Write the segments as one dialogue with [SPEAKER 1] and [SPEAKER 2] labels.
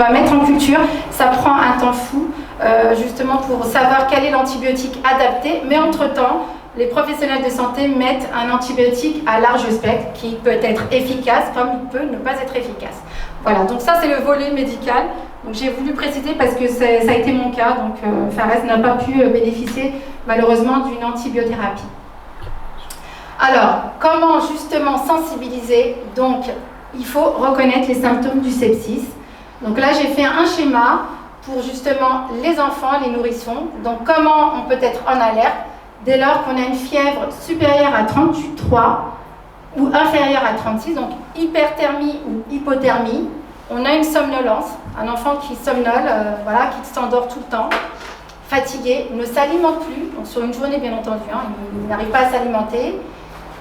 [SPEAKER 1] va mettre en culture, ça prend un temps fou, justement pour savoir quel est l'antibiotique adapté, mais entre-temps, les professionnels de santé mettent un antibiotique à large spectre qui peut être efficace comme il peut ne pas être efficace. Voilà, donc ça c'est le volet médical. Donc j'ai voulu préciser parce que ça a été mon cas, donc Fares n'a pas pu bénéficier malheureusement d'une antibiothérapie. Alors, comment justement sensibiliser? Donc, il faut reconnaître les symptômes du sepsis. Donc là, j'ai fait un schéma pour justement les enfants, les nourrissons. Donc, comment on peut être en alerte dès lors qu'on a une fièvre supérieure à 33 ou inférieure à 36, donc hyperthermie ou hypothermie. On a une somnolence, un enfant qui somnole, voilà, qui s'endort tout le temps, fatigué, ne s'alimente plus, donc sur une journée bien entendu, hein, il n'arrive pas à s'alimenter,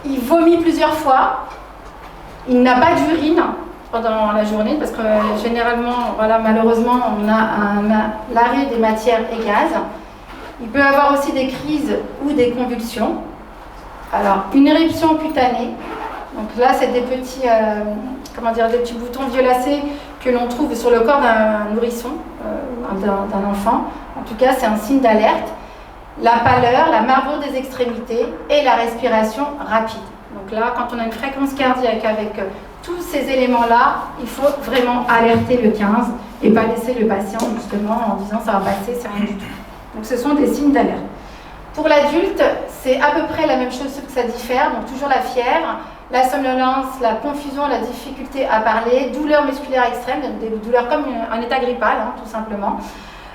[SPEAKER 1] il vomit plusieurs fois, il n'a pas d'urine pendant la journée, parce que généralement, voilà, malheureusement, on a l'arrêt des matières et gaz. Il peut avoir aussi des crises ou des convulsions. Alors, une éruption cutanée. Donc là, c'est des petits, des petits boutons violacés que l'on trouve sur le corps d'un nourrisson, d'un enfant. En tout cas, c'est un signe d'alerte. La pâleur, la marbrure des extrémités et la respiration rapide. Donc là, quand on a une fréquence cardiaque avec tous ces éléments-là, il faut vraiment alerter le 15 et pas laisser le patient justement en disant ça va passer, c'est rien du tout. Donc ce sont des signes d'alerte. Pour l'adulte, c'est à peu près la même chose, sauf que ça diffère. Donc toujours la fièvre, la somnolence, la confusion, la difficulté à parler, douleurs musculaires extrêmes, des douleurs comme un état grippal, hein, tout simplement.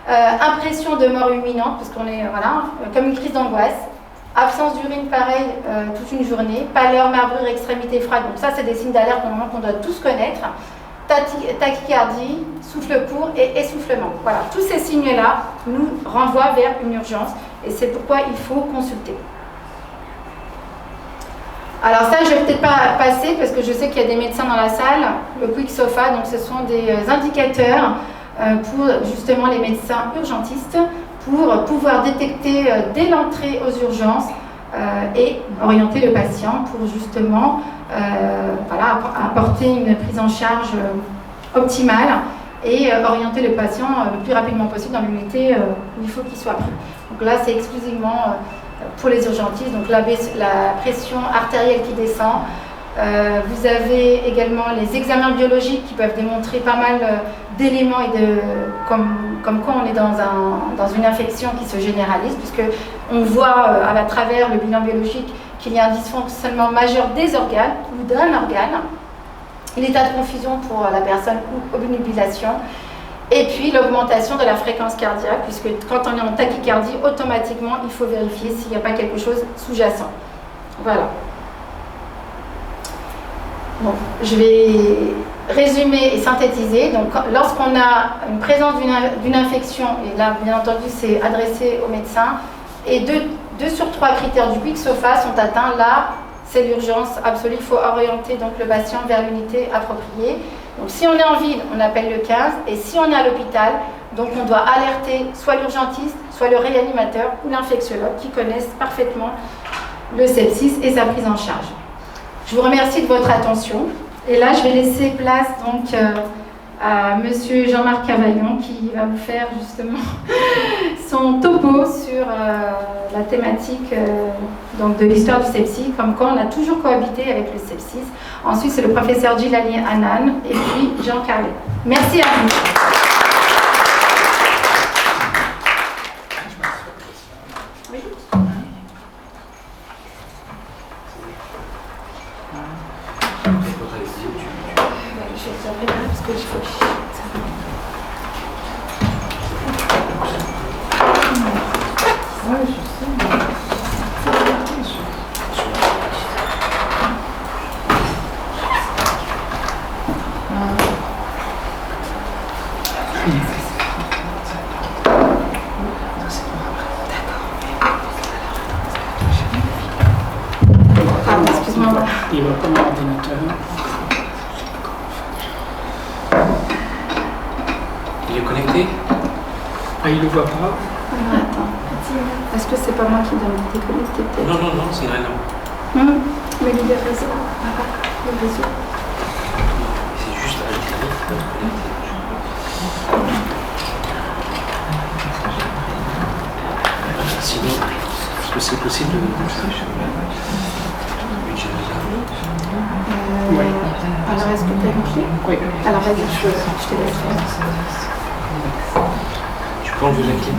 [SPEAKER 1] Impression de mort imminente, parce qu'on est, comme une crise d'angoisse. Absence d'urine, pareil, toute une journée. Pâleur, marbrure, extrémité froide. Donc ça, c'est des signes d'alerte normalement qu'on doit tous connaître. Tachycardie, souffle court et essoufflement. Voilà, tous ces signes-là nous renvoient vers une urgence et c'est pourquoi il faut consulter. Alors ça, je ne vais peut-être pas passer parce que je sais qu'il y a des médecins dans la salle. Le Quick SOFA, donc ce sont des indicateurs pour justement les médecins urgentistes pour pouvoir détecter dès l'entrée aux urgences et orienter le patient pour justement apporter une prise en charge optimale et orienter le patient le plus rapidement possible dans l'unité où il faut qu'il soit pris. Donc là, c'est exclusivement pour les urgentistes, donc la pression artérielle qui descend. Vous avez également les examens biologiques qui peuvent démontrer pas mal d'éléments et comme quoi on est dans une infection qui se généralise, puisque on voit à travers le bilan biologique qu'il y a un dysfonctionnement majeur des organes ou d'un organe, l'état de confusion pour la personne ou obnubilation, et puis l'augmentation de la fréquence cardiaque, puisque quand on est en tachycardie, automatiquement il faut vérifier s'il n'y a pas quelque chose sous-jacent. Voilà. Bon, je vais résumer et synthétiser. Donc, lorsqu'on a une présence d'une infection, et là, bien entendu, c'est adressé au médecin, et 2 sur 3 critères du Quick SOFA sont atteints, là, c'est l'urgence absolue. Il faut orienter donc le patient vers l'unité appropriée. Donc, si on est en ville, on appelle le 15, et si on est à l'hôpital, donc on doit alerter soit l'urgentiste, soit le réanimateur ou l'infectiologue qui connaissent parfaitement le sepsis et sa prise en charge. Je vous remercie de votre attention. Et là, je vais laisser place donc à Monsieur Jean-Marc Cavaillon qui va vous faire justement son topo sur la thématique donc de l'histoire du sepsis, comme quoi on a toujours cohabité avec le sepsis. Ensuite, c'est le professeur Djilali Hanan et puis Jean Carlet. Merci à vous.
[SPEAKER 2] Il va prendre l'ordinateur.
[SPEAKER 3] Il est connecté?
[SPEAKER 2] Ah, il ne le voit pas.
[SPEAKER 1] Attends. Est-ce que c'est pas moi qui dois me déconnecter peut-être?
[SPEAKER 3] Non, c'est rien.
[SPEAKER 1] Mais il est réseau. Le réseau.
[SPEAKER 3] C'est juste à l'intérieur. que c'est possible de faire une Jamila?
[SPEAKER 2] Oui.
[SPEAKER 1] Alors, est-ce que tu as une clé?
[SPEAKER 2] Oui.
[SPEAKER 1] Alors, vas-y, je te laisse faire.
[SPEAKER 3] Tu peux enlever la clé de...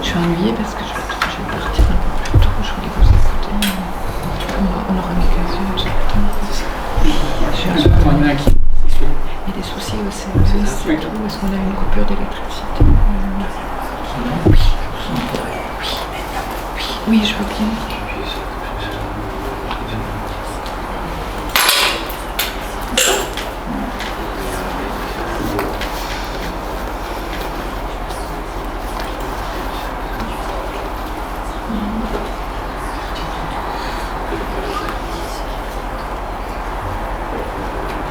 [SPEAKER 4] Je suis ennuyée parce que je vais partir un peu plus tôt. Je voulais vous écouter. On aura l'occasion.
[SPEAKER 2] Il y en a qui...
[SPEAKER 4] Il y a des soucis au CES et tout. Est-ce qu'on a une coupure d'électricité? Oui, je veux bien.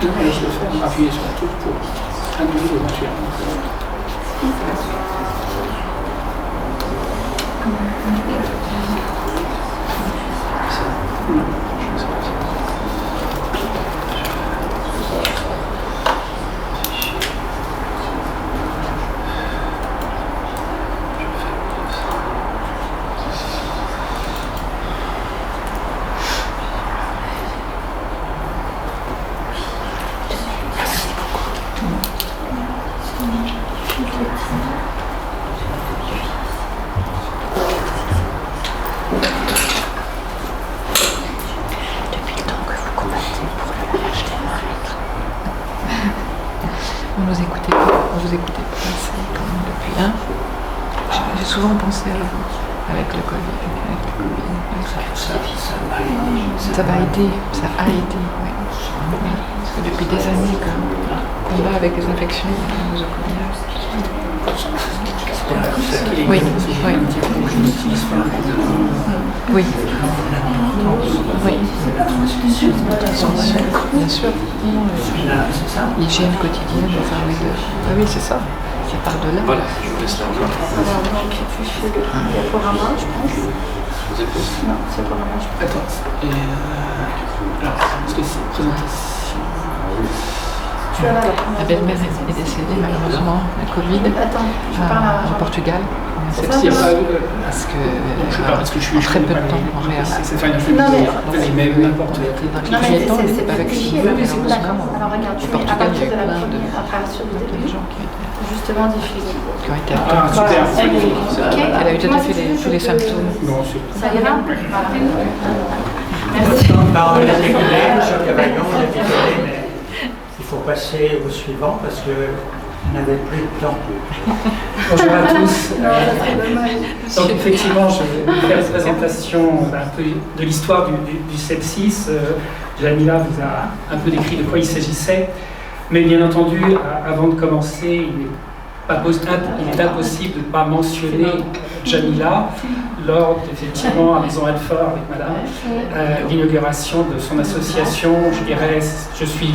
[SPEAKER 2] Je vais faire appuyer sur le truc pour annuler l'éventuel.
[SPEAKER 4] Depuis le temps que vous combattez pour le mariage des maîtres. Vous nous écoutez pas, vous écoutez pas assez quand même depuis un. J'ai souvent pensé à vous avec le Covid. Ça va aider, ça a aidé, oui. Parce que depuis des années qu'on va avec des infections nosocomiales. Oui, oui. Oui. Oui. Bien sûr. L'hygiène quotidienne, enfin, oui, ah oui, c'est ça. Ça part de là.
[SPEAKER 3] Voilà, je vous laisse l'argent.
[SPEAKER 1] Alors, donc, tu fais le diaporama, je pense.
[SPEAKER 3] Vous écoute?
[SPEAKER 1] Non, c'est pas vraiment, je pense.
[SPEAKER 2] Attends, alors, est-ce que c'est présentation?
[SPEAKER 1] Tu as là la première.
[SPEAKER 4] Ma belle-mère est décédée malheureusement de Covid
[SPEAKER 1] Attends, je parle à
[SPEAKER 4] en Portugal.
[SPEAKER 1] C'est
[SPEAKER 2] S'il n'y a pas eu...
[SPEAKER 4] Parce que
[SPEAKER 2] je sais pas, parce que je suis...
[SPEAKER 4] très peu de temps en réel.
[SPEAKER 2] C'est pas une
[SPEAKER 1] Non, mais-
[SPEAKER 2] mais n'importe
[SPEAKER 4] Dans
[SPEAKER 1] Non,
[SPEAKER 4] les
[SPEAKER 1] mais
[SPEAKER 4] premiers temps, on
[SPEAKER 1] c'est
[SPEAKER 4] n'était pas vaccinés.
[SPEAKER 1] difficile. D'accord. Alors regarde, tu
[SPEAKER 4] Au
[SPEAKER 1] mets à
[SPEAKER 4] Portugal, il y
[SPEAKER 1] partir
[SPEAKER 4] a
[SPEAKER 1] de
[SPEAKER 4] eu
[SPEAKER 1] la
[SPEAKER 4] plein de
[SPEAKER 1] première apparition du début,
[SPEAKER 4] gens qui
[SPEAKER 1] justement diffusée.
[SPEAKER 4] ont été
[SPEAKER 2] Ah,
[SPEAKER 4] atteints.
[SPEAKER 2] super.
[SPEAKER 1] Ok.
[SPEAKER 4] Elle a eu tout
[SPEAKER 1] Moi,
[SPEAKER 4] à fait
[SPEAKER 1] si tu veux,
[SPEAKER 4] tous les
[SPEAKER 1] je peux-
[SPEAKER 4] symptômes.
[SPEAKER 2] Non, c'est...
[SPEAKER 1] Ça ira. Voilà. Merci.
[SPEAKER 5] Par les décollés, M. Cavaillon, on est désolé, mais il faut passer au suivant parce qu'on n'avait plus de temps.
[SPEAKER 2] Bonjour à tous.
[SPEAKER 1] C'est dommage.
[SPEAKER 2] Donc effectivement, je vais vous faire une présentation un peu de l'histoire du sepsis. Jamila vous a un peu décrit de quoi il s'agissait. Mais bien entendu, avant de commencer, il est impossible de ne pas mentionner Jamila lors, effectivement, à Maison Alpha avec Madame, l'inauguration de son association. Je dirais, je suis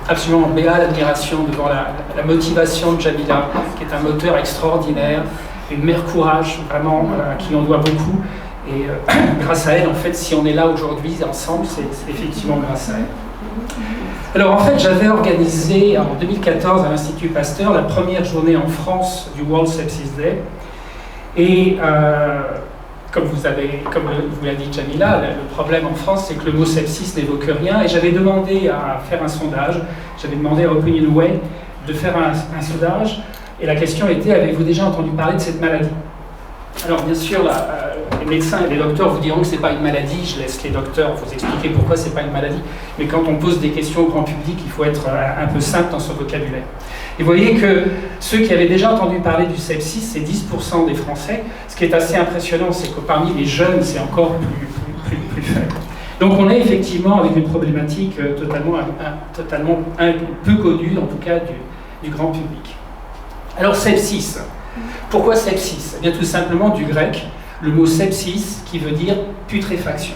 [SPEAKER 2] absolument béat d'admiration devant la motivation de Jamila, qui est un moteur extraordinaire, une mère courage, vraiment, à qui on doit beaucoup. Et grâce à elle, en fait, si on est là aujourd'hui ensemble, c'est effectivement grâce à elle. Alors en fait, j'avais organisé en 2014 à l'Institut Pasteur la première journée en France du World Sepsis Day. Et comme vous l'a dit Jamila, le problème en France, c'est que le mot sepsis n'évoque rien. Et j'avais demandé à faire un sondage, j'avais demandé à OpinionWay de faire un sondage. Et la question était, avez-vous déjà entendu parler de cette maladie? Alors bien sûr, les médecins et les docteurs vous diront que ce n'est pas une maladie, je laisse les docteurs vous expliquer pourquoi ce n'est pas une maladie. Mais quand on pose des questions au grand public, il faut être un peu simple dans son vocabulaire. Et vous voyez que ceux qui avaient déjà entendu parler du sepsis, c'est 10% des Français. Ce qui est assez impressionnant, c'est que parmi les jeunes, c'est encore plus faible. Donc on est effectivement avec une problématique totalement peu connue, en tout cas du grand public. Alors sepsis. Pourquoi sepsis? Eh bien tout simplement du grec, le mot sepsis qui veut dire putréfaction.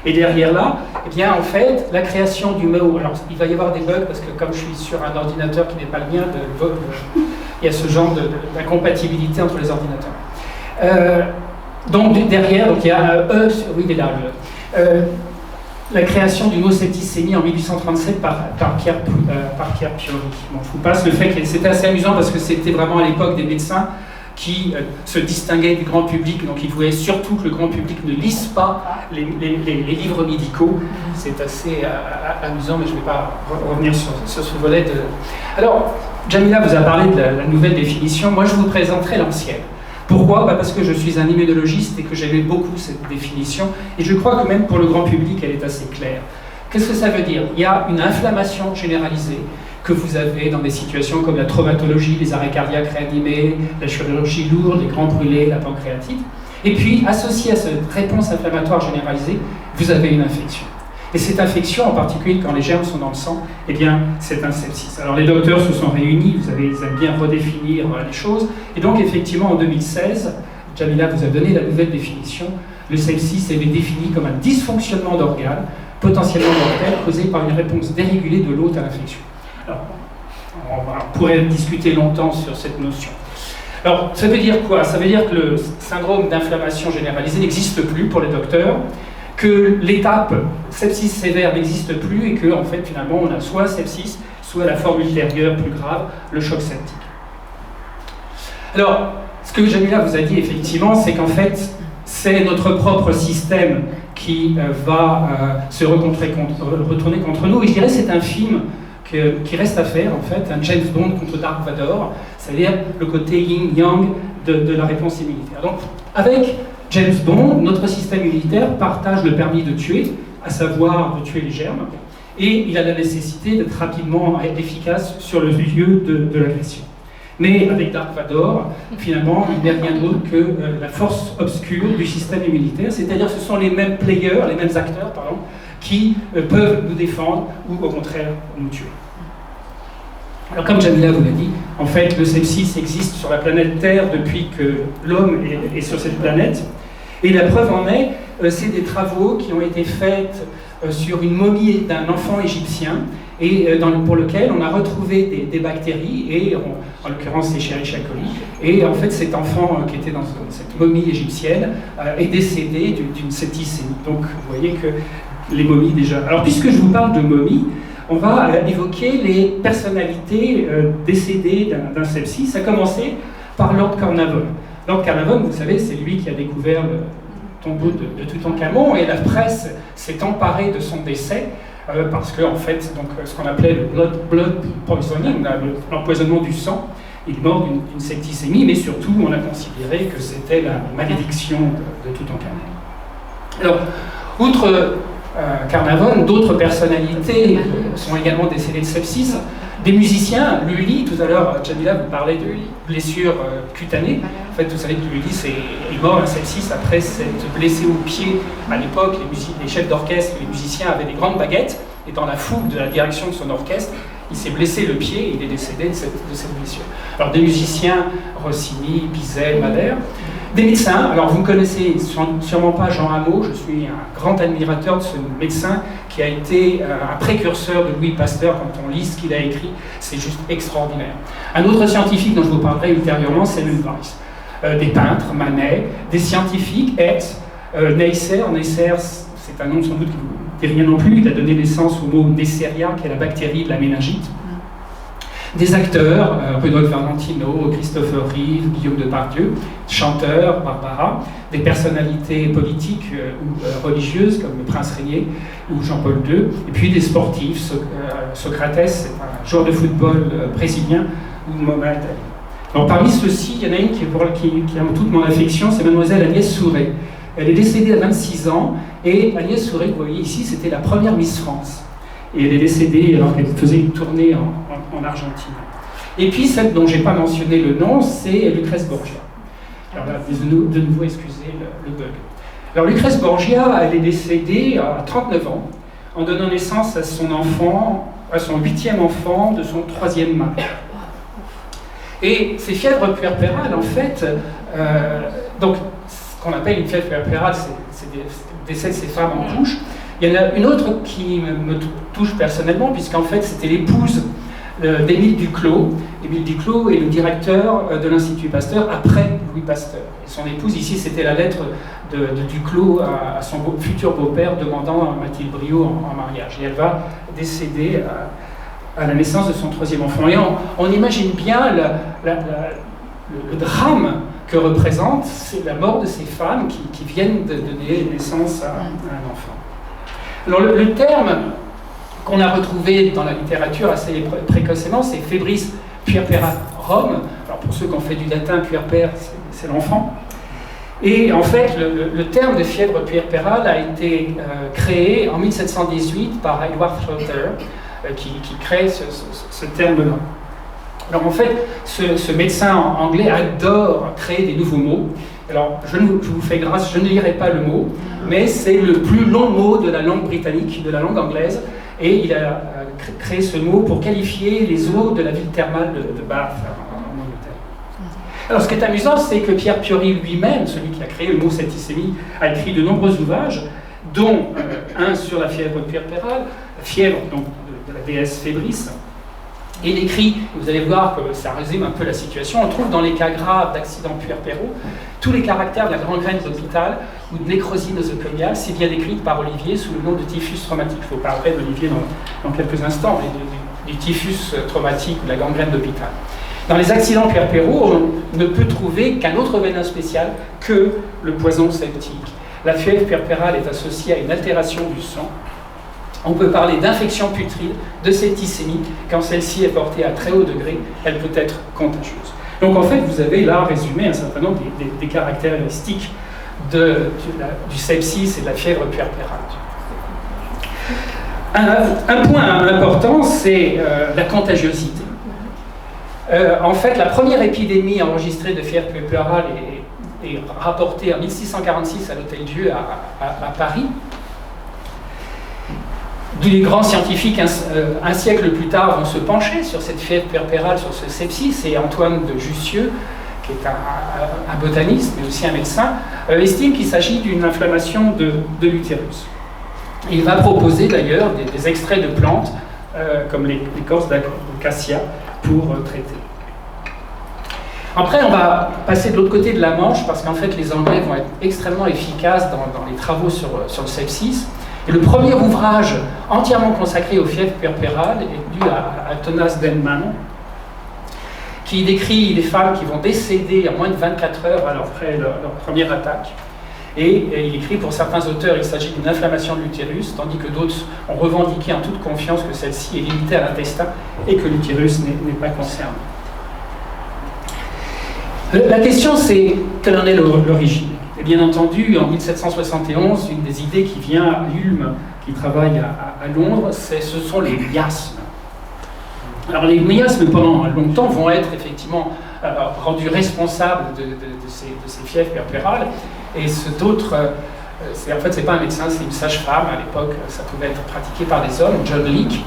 [SPEAKER 2] Et derrière là, eh bien en fait, la création du mot, alors il va y avoir des bugs parce que comme je suis sur un ordinateur qui n'est pas le mien, il y a ce genre d'incompatibilité entre les ordinateurs. Donc derrière, donc il y a un E, oui il est là, la création du mot septicémie en 1837 par Pierre Piori. Bon, je vous passe le fait que c'était assez amusant parce que c'était vraiment à l'époque des médecins qui se distinguaient du grand public, donc ils voulaient surtout que le grand public ne lise pas les livres médicaux. C'est assez amusant, mais je ne vais pas revenir sur ce volet. Alors, Jamila vous a parlé de la nouvelle définition, moi je vous présenterai l'ancienne. Pourquoi? Parce que je suis un immunologiste et que j'aimais beaucoup cette définition, et je crois que même pour le grand public, elle est assez claire. Qu'est-ce que ça veut dire? Il y a une inflammation généralisée que vous avez dans des situations comme la traumatologie, les arrêts cardiaques réanimés, la chirurgie lourde, les grands brûlés, la pancréatite. Et puis, associé à cette réponse inflammatoire généralisée, vous avez une infection. Et cette infection, en particulier quand les germes sont dans le sang, eh bien, c'est un sepsis. Alors les docteurs se sont réunis, ils aiment bien redéfinir les choses. Et donc, effectivement, en 2016, Jamila vous a donné la nouvelle définition. Le sepsis est défini comme un dysfonctionnement d'organes, potentiellement mortel, causé par une réponse dérégulée de l'hôte à l'infection. Alors, on pourrait discuter longtemps sur cette notion. Alors, ça veut dire quoi? Ça veut dire que le syndrome d'inflammation généralisée n'existe plus pour les docteurs, que l'étape sepsis sévère n'existe plus et que, en fait, finalement, on a soit sepsis, soit la forme ultérieure plus grave, le choc septique. Alors, ce que Jamila vous a dit, effectivement, c'est qu'en fait, c'est notre propre système qui va se retourner contre nous. Et je dirais que c'est un film qui reste à faire, en fait, un James Bond contre Dark Vador, c'est-à-dire le côté yin-yang de la réponse immunitaire. Donc, avec James Bond, notre système immunitaire partage le permis de tuer, à savoir de tuer les germes, et il a la nécessité d'être rapidement efficace sur le lieu de l'agression. Mais avec Dark Vador, finalement, il n'est rien d'autre que la force obscure du système immunitaire, c'est-à-dire ce sont les mêmes players, les mêmes acteurs, pardon, qui peuvent nous défendre ou au contraire nous tuer. Alors comme Jamila vous l'a dit, en fait le sepsis existe sur la planète Terre depuis que l'homme est sur cette planète. Et la preuve en est, c'est des travaux qui ont été faits sur une momie d'un enfant égyptien et pour lequel on a retrouvé des bactéries, et en l'occurrence c'est Escherichia coli, et en fait cet enfant qui était dans cette momie égyptienne est décédé d'une septicémie. Donc vous voyez que les momies déjà. Alors puisque je vous parle de momies, on va évoquer les personnalités décédées d'un sepsis. Ça a commencé par Lord Carnarvon. Lord Carnarvon, vous savez, c'est lui qui a découvert le tombeau de Toutankhamon, et la presse s'est emparée de son décès parce que, en fait, donc, ce qu'on appelait le blood poisoning, l'empoisonnement du sang, il est mort d'une septicémie, mais surtout, on a considéré que c'était la malédiction de Toutankhamon. Alors, outre Carnarvon, d'autres personnalités sont également décédées de sepsis. Des musiciens, Lully, tout à l'heure, Jamila vous parlait de blessures cutanées. En fait, vous savez que Lully est mort d'un sepsis après s'être blessé au pied. À l'époque, les chefs d'orchestre, les musiciens avaient des grandes baguettes, et dans la foule de la direction de son orchestre, il s'est blessé le pied et il est décédé de cette blessure. Alors des musiciens, Rossini, Bizet, Mahler. Des médecins, alors vous ne connaissez sûrement pas Jean Hameau, je suis un grand admirateur de ce médecin qui a été un précurseur de Louis Pasteur. Quand on lit ce qu'il a écrit, c'est juste extraordinaire. Un autre scientifique dont je vous parlerai ultérieurement, c'est Semmelweis. Des peintres, Manet, des scientifiques, Hertz, Neisser. Neisser, c'est un nom sans doute qui ne vous dit rien non plus, il a donné naissance au mot Neisseria, qui est la bactérie de la méningite. Des acteurs, Rudolph Valentino, Christopher Reeve, Guillaume Depardieu, chanteurs, Barbara, des personnalités politiques ou religieuses comme le prince Régnier ou Jean-Paul II, et puis des sportifs, Socrates, c'est un joueur de football brésilien, ou Mohamed Ali. Alors parmi ceux-ci, il y en a une qui a toute mon affection, c'est mademoiselle Agnès Souret. Elle est décédée à 26 ans, et Agnès Souret, vous voyez ici, c'était la première Miss France. Et elle est décédée alors qu'elle faisait une tournée en Argentine. Et puis celle dont je n'ai pas mentionné le nom, c'est Lucrèce Borgia. Alors là, de nouveau, excusez le bug. Alors Lucrèce Borgia, elle est décédée à 39 ans, en donnant naissance à son enfant, à son 8e enfant de son 3e mari. Et ces fièvres puerpérales, en fait, donc ce qu'on appelle une fièvre puerpérale, c'est des décès de ces femmes en couche. Il y en a une autre qui me touche personnellement, puisqu'en fait c'était l'épouse d'Émile Duclos. Émile Duclos est le directeur de l'Institut Pasteur après Louis Pasteur. Et son épouse, ici, c'était la lettre de Duclos à son futur beau-père demandant Mathilde Briot en mariage. Et elle va décéder à la naissance de son troisième enfant. Et on imagine bien le drame que représente la mort de ces femmes qui viennent de donner naissance à un enfant. Alors le terme qu'on a retrouvé dans la littérature assez précocement, c'est febris puerpera Rome. Alors pour ceux qui ont fait du latin, puerper, c'est l'enfant. Et en fait, le terme de fièvre puerpérale a été créé en 1718 par Edward Schroeder, qui crée ce terme-là. Alors en fait, ce médecin anglais adore créer des nouveaux mots. Alors je vous fais grâce, je ne lirai pas le mot, mais c'est le plus long mot de la langue britannique, de la langue anglaise, et il a créé ce mot pour qualifier les eaux de la ville thermale de Bath en Angleterre. Alors ce qui est amusant, c'est que Pierre Piori lui-même, celui qui a créé le mot septicémie, a écrit de nombreux ouvrages, dont un sur la fièvre puerpérale, la fièvre donc, de la déesse Fébris. Et il écrit, vous allez voir que ça résume un peu la situation, on trouve dans les cas graves d'accidents puerpéraux tous les caractères de la gangrène d'hôpital ou de nécrosie nosocomiale, si bien décrite par Olivier sous le nom de typhus traumatique. Il faut parler d'Olivier dans quelques instants, mais du typhus traumatique ou de la gangrène d'hôpital. Dans les accidents puerpéraux, on ne peut trouver qu'un autre venin spécial que le poison septique. La fièvre puerpérale est associée à une altération du sang. On peut parler d'infection putride, de septicémie. Quand celle-ci est portée à très haut degré, elle peut être contagieuse. Donc en fait, vous avez là résumé un certain nombre des caractéristiques du sepsis et de la fièvre puerpérale. Un point important, c'est la contagiosité. En fait, la première épidémie enregistrée de fièvre puerpérale est rapportée en 1646 à l'Hôtel-Dieu à Paris. Les grands scientifiques, un siècle plus tard, vont se pencher sur cette fièvre puerpérale, sur ce sepsis, et Antoine de Jussieu, qui est un botaniste, mais aussi un médecin, estime qu'il s'agit d'une inflammation de l'utérus. Il va proposer d'ailleurs des extraits de plantes, comme l'écorce d'acacia, pour traiter. Après, on va passer de l'autre côté de la Manche, parce qu'en fait, les Anglais vont être extrêmement efficaces dans les travaux sur le sepsis. Et le premier ouvrage entièrement consacré aux fièvres puerpérales est dû à Thomas Denman, qui décrit les femmes qui vont décéder en moins de 24 heures après leur première attaque. Et il écrit, pour certains auteurs, il s'agit d'une inflammation de l'utérus, tandis que d'autres ont revendiqué en toute confiance que celle-ci est limitée à l'intestin et que l'utérus n'est pas concerné. La question, c'est quelle en est l'origine? Et bien entendu, en 1771, une des idées qui vient à Ulm, qui travaille à Londres, ce sont les miasmes. Alors les miasmes, pendant longtemps, vont être effectivement rendus responsables de ces fièvres puerpérales, et d'autres, en fait, c'est pas un médecin, c'est une sage-femme. À l'époque, ça pouvait être pratiqué par des hommes, John Leake.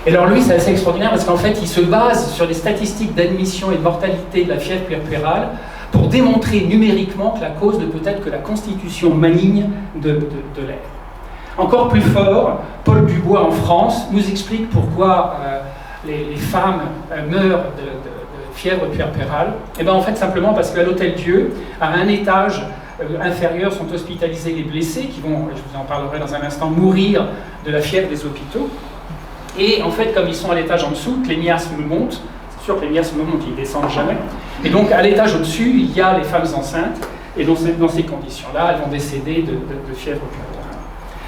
[SPEAKER 2] Et alors lui, c'est assez extraordinaire parce qu'en fait, il se base sur les statistiques d'admission et de mortalité de la fièvre puerpérale pour démontrer numériquement que la cause ne peut être que la constitution maligne de l'air. Encore plus fort, Paul Dubois en France nous explique pourquoi les femmes meurent de fièvre puerpérale. Et bien en fait simplement parce qu'à l'Hôtel-Dieu, à un étage inférieur, sont hospitalisés les blessés qui vont, je vous en parlerai dans un instant, mourir de la fièvre des hôpitaux. Et en fait, comme ils sont à l'étage en dessous, que les miasmes montent, c'est sûr que les miasmes montent, ils ne descendent jamais. Et donc à l'étage au-dessus, il y a les femmes enceintes, et dans ces conditions-là, elles vont décéder de fièvre puerpérale.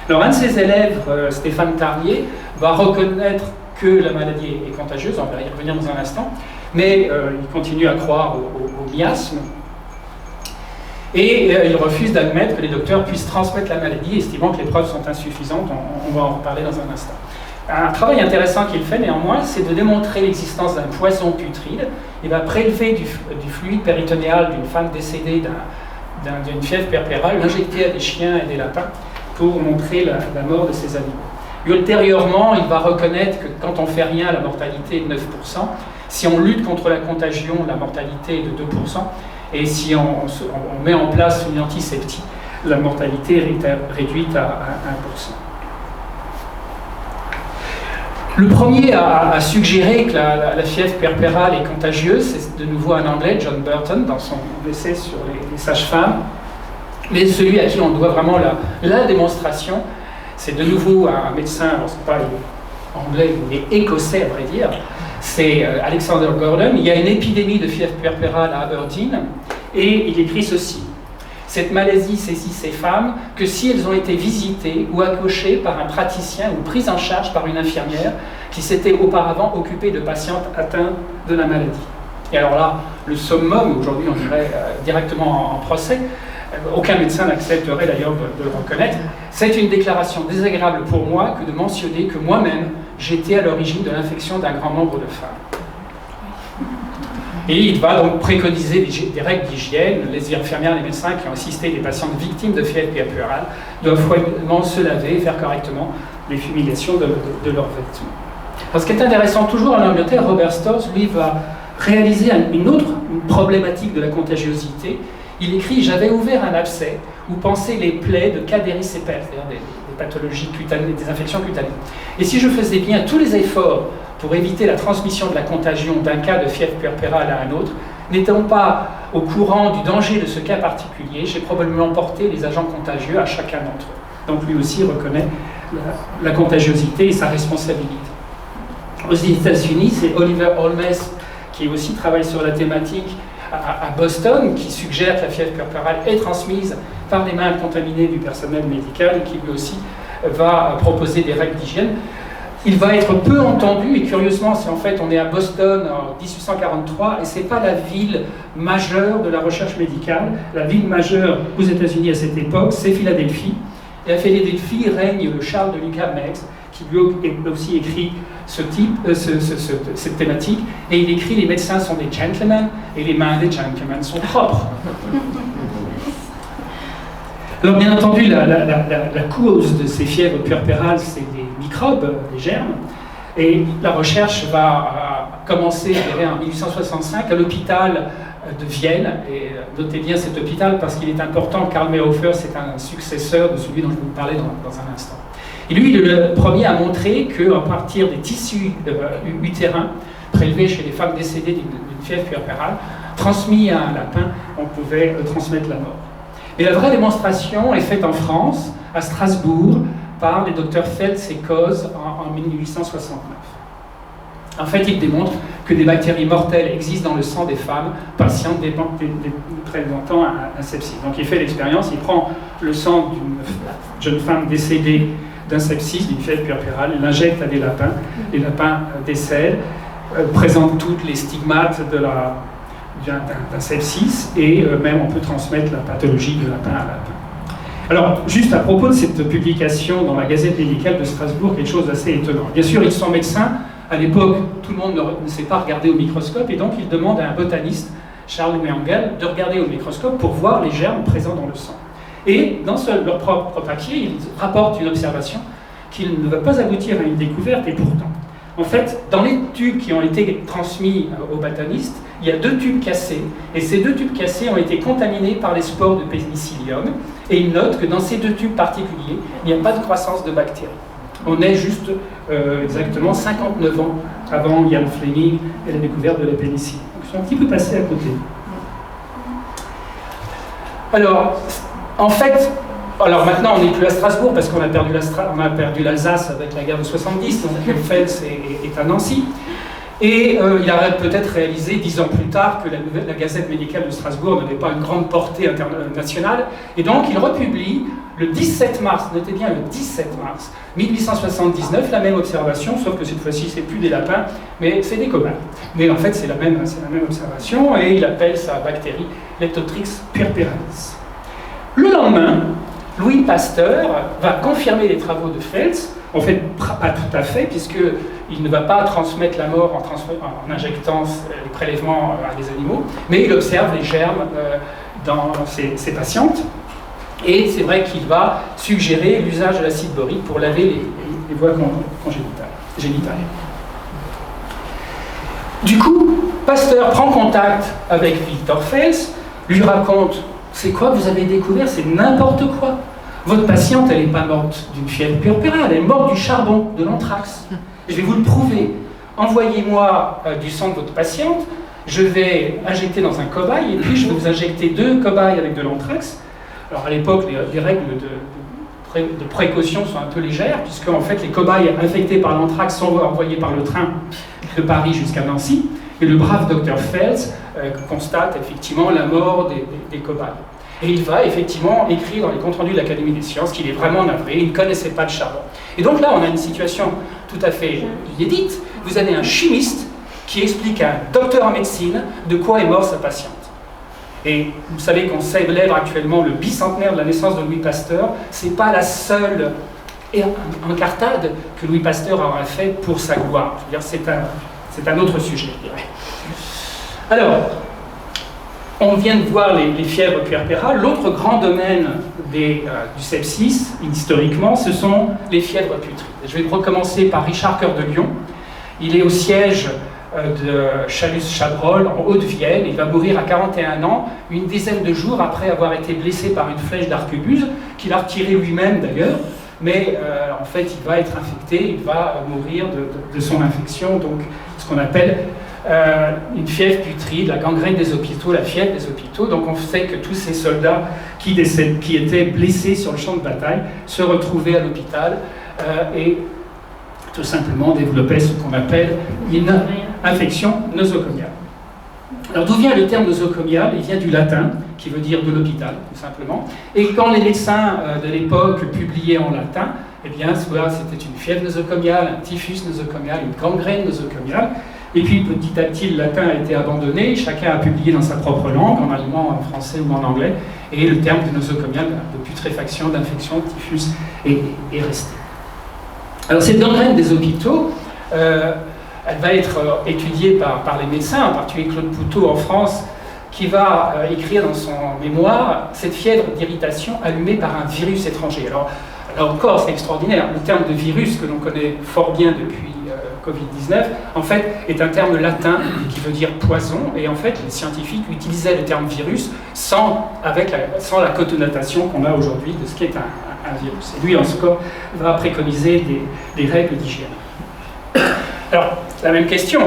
[SPEAKER 2] Alors un de ses élèves, Stéphane Tarnier, va reconnaître que la maladie est contagieuse, on va y revenir dans un instant, mais il continue à croire au miasme, et il refuse d'admettre que les docteurs puissent transmettre la maladie, estimant que les preuves sont insuffisantes. On va en reparler dans un instant. Un travail intéressant qu'il fait néanmoins, c'est de démontrer l'existence d'un poison putride. Il va prélever du fluide péritonéal d'une femme décédée d'une fièvre puerpérale, l'injecter à des chiens et des lapins pour montrer la mort de ces animaux. Et ultérieurement, il va reconnaître que quand on ne fait rien, la mortalité est de 9%, Si on lutte contre la contagion, la mortalité est de 2%, et si on met en place une antiseptie, la mortalité est réduite à 1%. Le premier à suggérer que la fièvre puerpérale est contagieuse, c'est de nouveau un Anglais, John Burton, dans son essai sur les sages-femmes. Mais celui à qui on doit vraiment la démonstration, c'est de nouveau un médecin, alors c'est pas anglais, mais écossais à vrai dire, c'est Alexander Gordon. Il y a une épidémie de fièvre puerpérale à Aberdeen, et il écrit ceci. Cette maladie saisit ces femmes que si elles ont été visitées ou accouchées par un praticien ou prises en charge par une infirmière qui s'était auparavant occupée de patientes atteintes de la maladie. Et alors là, le summum, aujourd'hui on dirait directement en procès, aucun médecin n'accepterait d'ailleurs de le reconnaître, c'est une déclaration désagréable pour moi que de mentionner que moi-même j'étais à l'origine de l'infection d'un grand nombre de femmes. Et il va donc préconiser des règles d'hygiène. Les infirmières, les médecins qui ont assisté des patientes victimes de fièvre puerpérale doivent froidement se laver et faire correctement les fumigations de leurs vêtements. Alors, ce qui est intéressant, toujours en Angleterre, Robert Storrs, lui, va réaliser une autre problématique de la contagiosité. Il écrit « J'avais ouvert un abcès où pensaient les plaies de cadéricépèle, c'est-à-dire des pathologies cutanées, des infections cutanées. Et si je faisais bien tous les efforts pour éviter la transmission de la contagion d'un cas de fièvre puerpérale à un autre, n'étant pas au courant du danger de ce cas particulier, j'ai probablement porté les agents contagieux à chacun d'entre eux. » Donc lui aussi reconnaît la contagiosité et sa responsabilité. Aux États-Unis, c'est Oliver Holmes qui aussi travaille sur la thématique à Boston, qui suggère que la fièvre puerpérale est transmise par les mains contaminées du personnel médical et qui lui aussi va proposer des règles d'hygiène. Il va être peu entendu, et curieusement, c'est en fait, on est à Boston en 1843, et ce n'est pas la ville majeure de la recherche médicale. La ville majeure aux États-Unis à cette époque, c'est Philadelphie. Et à Philadelphie règne Charles de Luca Meggs, qui lui a aussi écrit cette thématique, et il écrit « Les médecins sont des gentlemen, et les mains des gentlemen sont propres ». Alors bien entendu, la cause de ces fièvres puerpérales, c'est des microbes, des germes, et la recherche va commencer, je dirais, en 1865 à l'hôpital de Vienne, et notez bien cet hôpital parce qu'il est important. Karl Mayhofer, c'est un successeur de celui dont je vais vous parler dans un instant. Et lui, il est le premier à montrer qu'à partir des tissus utérins prélevés chez les femmes décédées d'une fièvre puerpérale, transmis à un lapin, on pouvait transmettre la mort. Et la vraie démonstration est faite en France, à Strasbourg, par les docteurs Feltz et Coz en 1869. En fait, il démontre que des bactéries mortelles existent dans le sang des femmes patientes présentant un sepsis. Donc il fait l'expérience, il prend le sang d'une jeune femme décédée d'un sepsis, d'une fièvre puerpérale, il l'injecte à des lapins, les lapins décèdent, présentent toutes les stigmates d'un sepsis, et même on peut transmettre la pathologie de lapin à lapin. Alors, juste à propos de cette publication dans la Gazette médicale de Strasbourg, quelque chose d'assez étonnant. Bien sûr, ils sont médecins. À l'époque, tout le monde ne sait pas regarder au microscope, et donc ils demandent à un botaniste, Charles-Louis Engel, de regarder au microscope pour voir les germes présents dans le sang. Et dans leur propre papier, ils rapportent une observation qui ne va pas aboutir à une découverte, et pourtant. En fait, dans les tubes qui ont été transmis aux botanistes, il y a 2 tubes cassés, et ces 2 tubes cassés ont été contaminés par les spores de pénicillium, et ils notent que dans ces 2 tubes particuliers, il n'y a pas de croissance de bactéries. On est juste exactement 59 ans avant Ian Fleming et la découverte de la pénicilline. Donc, ils sont un petit peu passés à côté. Alors, en fait, maintenant on n'est plus à Strasbourg parce qu'on a perdu l'Alsace avec la guerre de 70, donc Feltz est à Nancy. Et il a peut-être réalisé 10 ans plus tard que la Gazette médicale de Strasbourg n'avait pas une grande portée internationale. Et donc il republie le 17 mars, notez bien le 17 mars 1879, la même observation, sauf que cette fois-ci c'est plus des lapins, mais c'est des cobayes. Mais en fait c'est la même observation, et il appelle sa bactérie Leptotrix puerperalis. Le lendemain, Louis Pasteur va confirmer les travaux de Feltz. En fait, pas tout à fait, puisqu'il ne va pas transmettre la mort en injectant les prélèvements à des animaux, mais il observe les germes dans ses patientes. Et c'est vrai qu'il va suggérer l'usage de l'acide borique pour laver les voies génitales. Du coup, Pasteur prend contact avec Victor Fels, lui raconte « C'est quoi que vous avez découvert? C'est n'importe quoi. Votre patiente, elle n'est pas morte d'une fièvre puerpérale, elle est morte du charbon, de l'anthrax. Je vais vous le prouver. Envoyez-moi du sang de votre patiente, je vais injecter dans un cobaye, et puis je vais vous injecter 2 cobayes avec de l'anthrax. » Alors à l'époque, les règles de précaution sont un peu légères, puisque en fait les cobayes infectés par l'anthrax sont envoyés par le train de Paris jusqu'à Nancy, et le brave docteur Fels constate effectivement la mort des cobayes. Et il va effectivement écrire dans les comptes rendus de l'Académie des sciences qu'il est vraiment navré, il ne connaissait pas le charbon. Et donc là, on a une situation tout à fait inédite. Vous avez un chimiste qui explique à un docteur en médecine de quoi est mort sa patiente. Et vous savez qu'on célèbre actuellement le bicentenaire de la naissance de Louis Pasteur. Ce n'est pas la seule incartade que Louis Pasteur aura fait pour sa gloire. Je veux dire, c'est un autre sujet, je dirais. Alors, on vient de voir les fièvres puerpérales. L'autre grand domaine du sepsis, historiquement, ce sont les fièvres putrides. Je vais recommencer par Richard Coeur de Lion. Il est au siège de Chalus-Chabrol, en Haute-Vienne. Il va mourir à 41 ans, une dizaine de jours après avoir été blessé par une flèche d'arquebuse, qu'il a retirée lui-même d'ailleurs. Mais en fait, il va être infecté, il va mourir de son infection, donc ce qu'on appelle une fièvre putride, la gangrène des hôpitaux, la fièvre des hôpitaux. Donc on sait que tous ces soldats qui étaient blessés sur le champ de bataille se retrouvaient à l'hôpital et tout simplement développaient ce qu'on appelle une infection nosocomiale. Alors d'où vient le terme nosocomial? Il vient du latin, qui veut dire de l'hôpital, tout simplement. Et quand les médecins de l'époque publiaient en latin, eh bien, soit c'était une fièvre nosocomiale, un typhus nosocomial, une gangrène nosocomiale. Et puis petit à petit, le latin a été abandonné, chacun a publié dans sa propre langue, en allemand, en français ou en anglais, et le terme de nosocomial, de putréfaction, d'infection, de typhus, est resté. Alors cette gangrène des hôpitaux, elle va être étudiée par les médecins, en particulier Claude Poutot en France, qui va écrire dans son mémoire cette fièvre d'irritation allumée par un virus étranger. Alors là encore, c'est extraordinaire. Le terme de virus, que l'on connaît fort bien depuis Covid-19, en fait, est un terme latin qui veut dire poison. Et en fait, les scientifiques utilisaient le terme virus sans la connotation qu'on a aujourd'hui de ce qu'est un virus. Et lui, en ce cas, va préconiser des règles d'hygiène. Alors, la même question.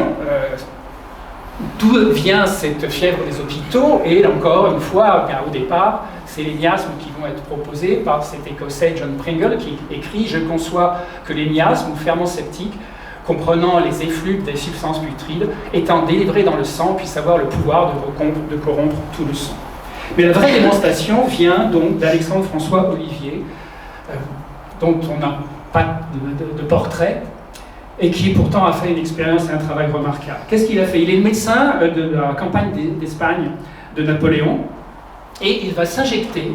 [SPEAKER 2] D'où vient cette fièvre des hôpitaux? Et encore une fois, bien, au départ, c'est les miasmes qui vont être proposés par cet Écossais John Pringle qui écrit « Je conçois que les miasmes ou ferments septiques comprenant les effluves des substances putrides, étant délivrés dans le sang, puissent avoir le pouvoir de corrompre tout le sang. » Mais la vraie démonstration vient donc d'Alexandre François Olivier, dont on n'a pas de portrait, et qui pourtant a fait une expérience et un travail remarquable. Qu'est-ce qu'il a fait? Il est le médecin de la campagne d'Espagne de Napoléon, et il va s'injecter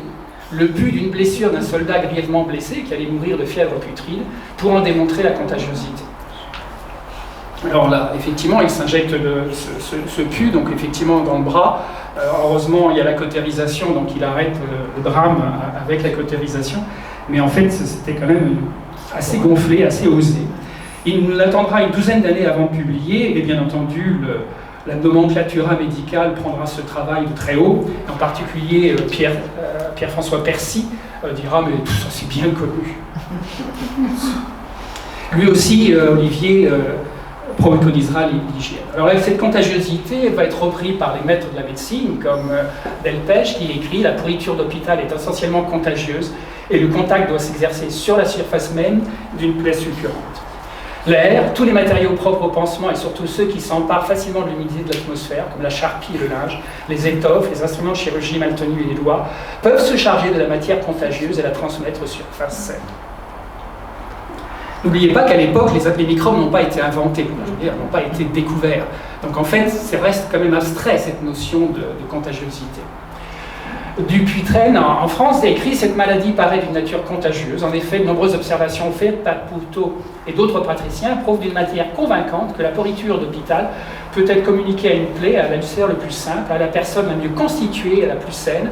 [SPEAKER 2] le but d'une blessure d'un soldat grièvement blessé, qui allait mourir de fièvre putride, pour en démontrer la contagiosité. Alors là, effectivement, il s'injecte ce pus, donc effectivement dans le bras. Heureusement, il y a la cautérisation, donc il arrête le drame avec la cautérisation. Mais en fait, c'était quand même assez gonflé, assez osé. Il nous attendra une douzaine d'années avant de publier, et bien entendu, la nomenclatura médicale prendra ce travail de très haut. En particulier, Pierre-François Percy dira « mais tout ça c'est bien connu ». Lui aussi, Olivier, préconisera l'hygiène. Alors là, cette contagiosité va être reprise par les maîtres de la médecine, comme Delpech, qui écrit « La pourriture d'hôpital est essentiellement contagieuse et le contact doit s'exercer sur la surface même d'une plaie fulgurante. L'air, tous les matériaux propres au pansement et surtout ceux qui s'emparent facilement de l'humidité de l'atmosphère, comme la charpie et le linge, les étoffes, les instruments de chirurgie mal tenus et les doigts, peuvent se charger de la matière contagieuse et la transmettre sur surface saine. » N'oubliez pas qu'à l'époque, les microbes n'ont pas été inventés, n'ont pas été découverts. Donc en fait, ça reste quand même abstrait, cette notion de contagiosité. Dupuytren, en France, a écrit « Cette maladie paraît d'une nature contagieuse. En effet, de nombreuses observations faites par Poutot et d'autres praticiens prouvent d'une manière convaincante que la pourriture d'hôpital peut être communiquée à une plaie, à l'ulcère le plus simple, à la personne la mieux constituée et la plus saine,